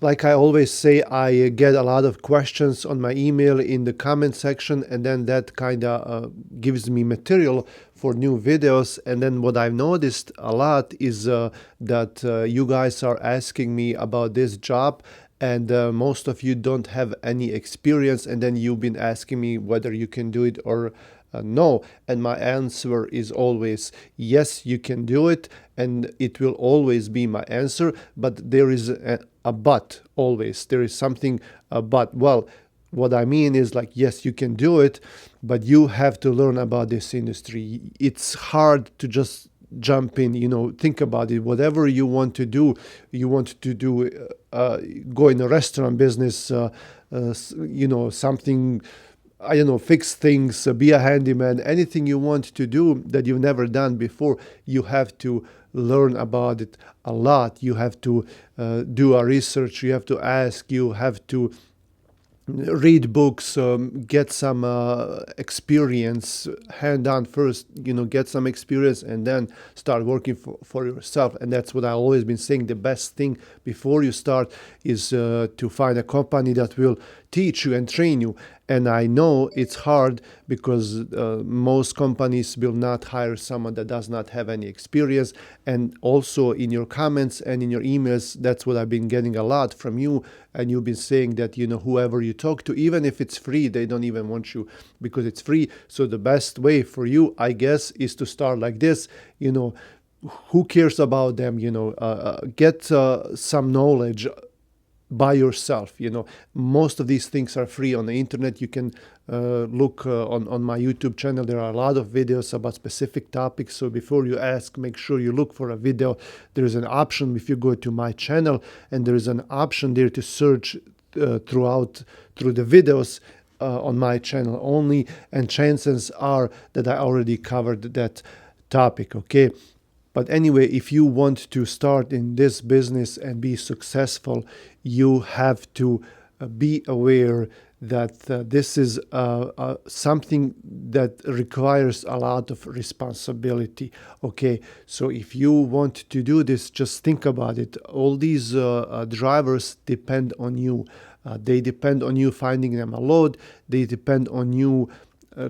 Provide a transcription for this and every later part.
Like I always say, I get a lot of questions on my email in the comment section, and then that kind of gives me material for new videos. And then what I've noticed a lot is that you guys are asking me about this job, and most of you don't have any experience, and then you've been asking me whether you can do it or no. And my answer is always yes, you can do it, and it will always be my answer. But there is a but always. There is something but. Well, what I mean is like, yes, you can do it, but you have to learn about this industry. It's hard to just jump in, think about it. Whatever you want to do, go in a restaurant business, something, I don't know, fix things, be a handyman, anything you want to do that you've never done before, you have to learn about it a lot. You have to do a research, you have to ask, you have to read books, get some experience hand on first, get some experience and then start working for yourself. And that's what I've always been saying. The best thing before you start is to find a company that will teach you and train you. And I know it's hard because most companies will not hire someone that does not have any experience. And also in your comments and in your emails, that's what I've been getting a lot from you. And you've been saying that, whoever you talk to, even if it's free, they don't even want you because it's free. So the best way for you, I guess, is to start like this. Who cares about them? Get some knowledge by yourself. Most of these things are free on the internet. You can look on my YouTube channel. There are a lot of videos about specific topics. So before you ask, make sure you look for a video. There's an option if you go to my channel, and there's an option there to search through the videos on my channel only, and chances are that I already covered that topic. Okay. But anyway, if you want to start in this business and be successful, you have to be aware that this is something that requires a lot of responsibility. Okay, so if you want to do this, just think about it. All these drivers depend on you. They depend on you finding them a load. They depend on you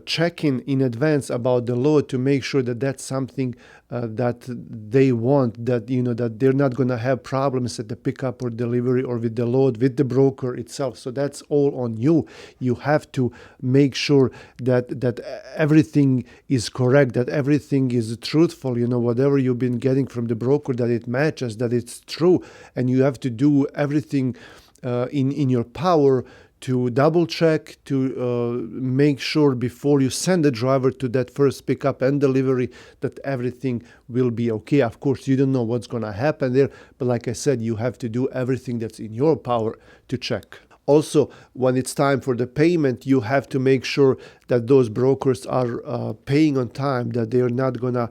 checking in advance about the load to make sure that that's something that they want, that that they're not going to have problems at the pickup or delivery or with the load with the broker itself. So that's all on you. You have to make sure that everything is correct, that everything is truthful, whatever you've been getting from the broker, that it matches, that it's true. And you have to do everything in your power to double check, to make sure before you send the driver to that first pickup and delivery that everything will be okay. Of course, you don't know what's going to happen there, but like I said, you have to do everything that's in your power to check. Also, when it's time for the payment, you have to make sure that those brokers are paying on time, that they're not going to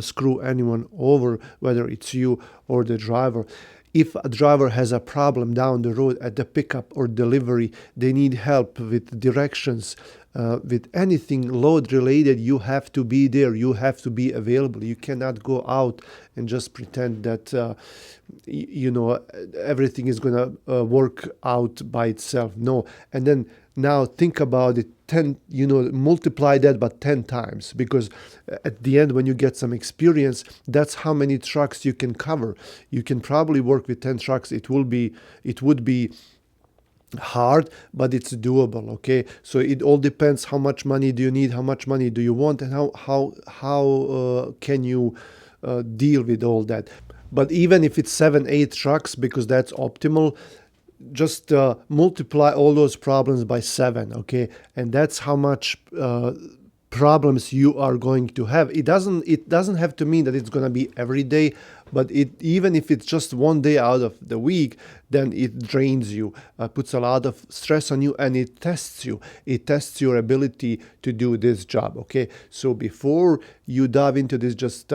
screw anyone over, whether it's you or the driver. If a driver has a problem down the road at the pickup or delivery, they need help with directions, with anything load related, you have to be there. You have to be available. You cannot go out and just pretend that, everything is going to work out by itself. No. And then now think about it, multiply that by 10 times, because at the end, when you get some experience, that's how many trucks you can cover. You can probably work with 10 trucks. It would be hard, but it's doable. Okay, so it all depends how much money do you need, how much money do you want, and how can you deal with all that. But even if it's 7-8 trucks, because that's optimal, just multiply all those problems by 7. Okay, and that's how much problems you are going to have. It doesn't have to mean that it's going to be every day, but even if it's just one day out of the week, then it drains you, puts a lot of stress on you, and it tests you. It tests your ability to do this job. Okay, so before you dive into this, just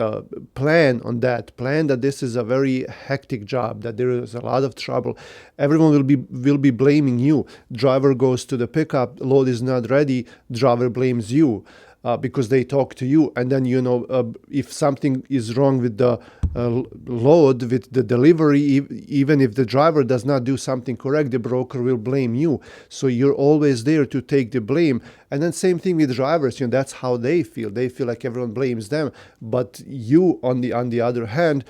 plan that this is a very hectic job, that there is a lot of trouble. Everyone will be blaming you. Driver goes to the pickup, load is not ready, driver blames you. because they talk to you, and then if something is wrong with the load, with the delivery, even if the driver does not do something correct, the broker will blame you. So you're always there to take the blame. And then same thing with drivers, that's how they feel like everyone blames them. But you, on the other hand,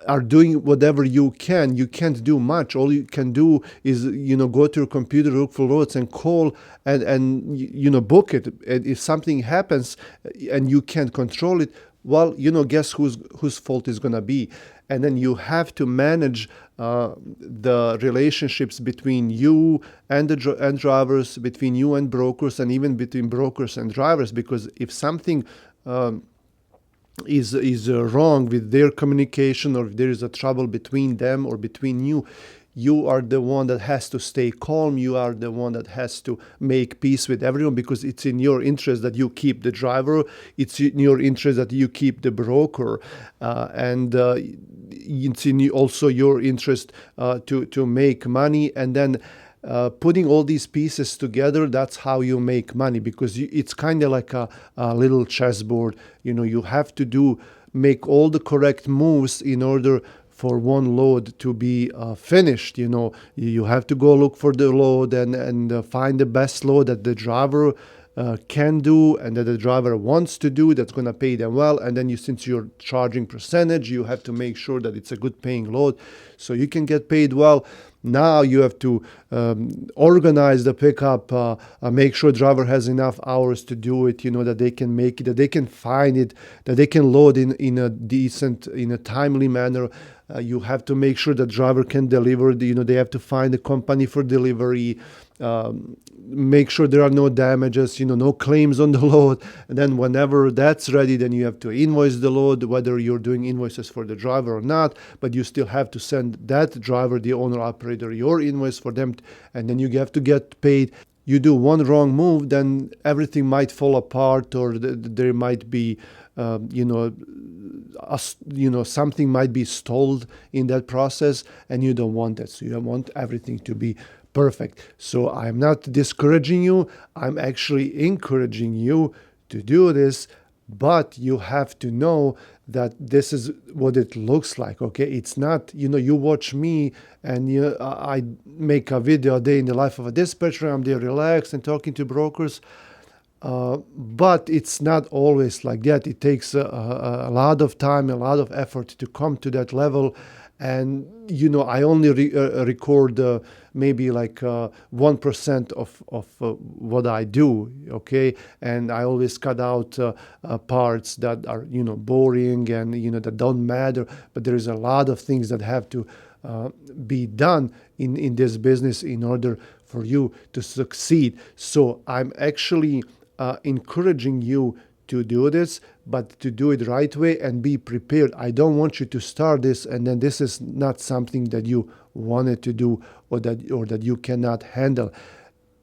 are doing whatever you can. You can't do much. All you can do is go to your computer, look for loads, and call and book it. And if something happens and you can't control it, well, guess whose fault is gonna be. And then you have to manage the relationships between you and and drivers, between you and brokers, and even between brokers and drivers. Because if something is wrong with their communication, or if there is a trouble between them or between you, you are the one that has to stay calm. You are the one that has to make peace with everyone, because it's in your interest that you keep the driver. It's in your interest that you keep the broker, and it's in also your interest to make money. And then putting all these pieces together, that's how you make money, because it's kind of like a little chessboard. You have to make all the correct moves in order for one load to be finished. You have to go look for the load and find the best load that the driver can do and that the driver wants to do, that's going to pay them well. And then since you're charging percentage, you have to make sure that it's a good paying load so you can get paid well. Now you have to organize the pickup, make sure driver has enough hours to do it, that they can make it, that they can find it, that they can load in a decent, in a timely manner. You have to make sure that driver can deliver. They have to find a company for delivery. Make sure there are no damages, no claims on the load. And then whenever that's ready, then you have to invoice the load, whether you're doing invoices for the driver or not. But you still have to send that driver, the owner operator, your invoice for them, and then you have to get paid. You do one wrong move, then everything might fall apart, or there might be something might be stalled in that process, and you don't want that. So you want everything to be perfect. So I'm not discouraging you. I'm actually encouraging you to do this, but you have to know that this is what it looks like. Okay, it's not, you watch me and I make a video a day in the life of a dispatcher. I'm there relaxed and talking to brokers. But it's not always like that. It takes a lot of time, a lot of effort to come to that level. And, I only record maybe like 1% of what I do, okay? And I always cut out parts that are, boring and, that don't matter. But there is a lot of things that have to be done in this business in order for you to succeed. So I'm actually encouraging you to do this, but to do it right way and be prepared. I don't want you to start this and then this is not something that you wanted to do or that you cannot handle.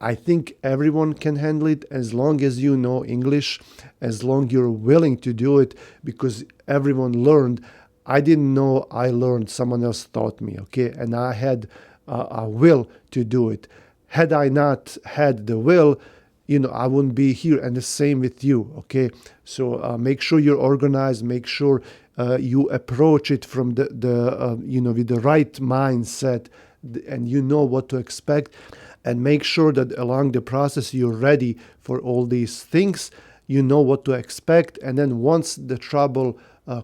I think everyone can handle it as long as you know English, as long you're willing to do it, because everyone learned. I didn't know, I learned, someone else taught me, okay? And I had a will to do it. Had I not had the will, I wouldn't be here, and the same with you, okay? So make sure you're organized, make sure you approach it from with the right mindset, and you know what to expect, and make sure that along the process you're ready for all these things, you know what to expect, and then once the trouble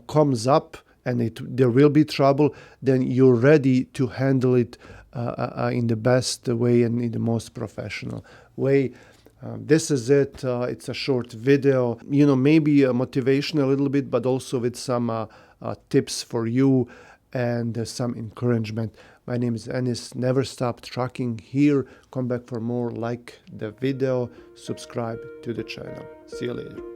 comes up, and there will be trouble, then you're ready to handle it in the best way and in the most professional way. This is it. It's a short video, maybe motivation a little bit, but also with some tips for you and some encouragement. My name is Enis. Never Stop Trucking here. Come back for more. Like the video, subscribe to the channel. See you later.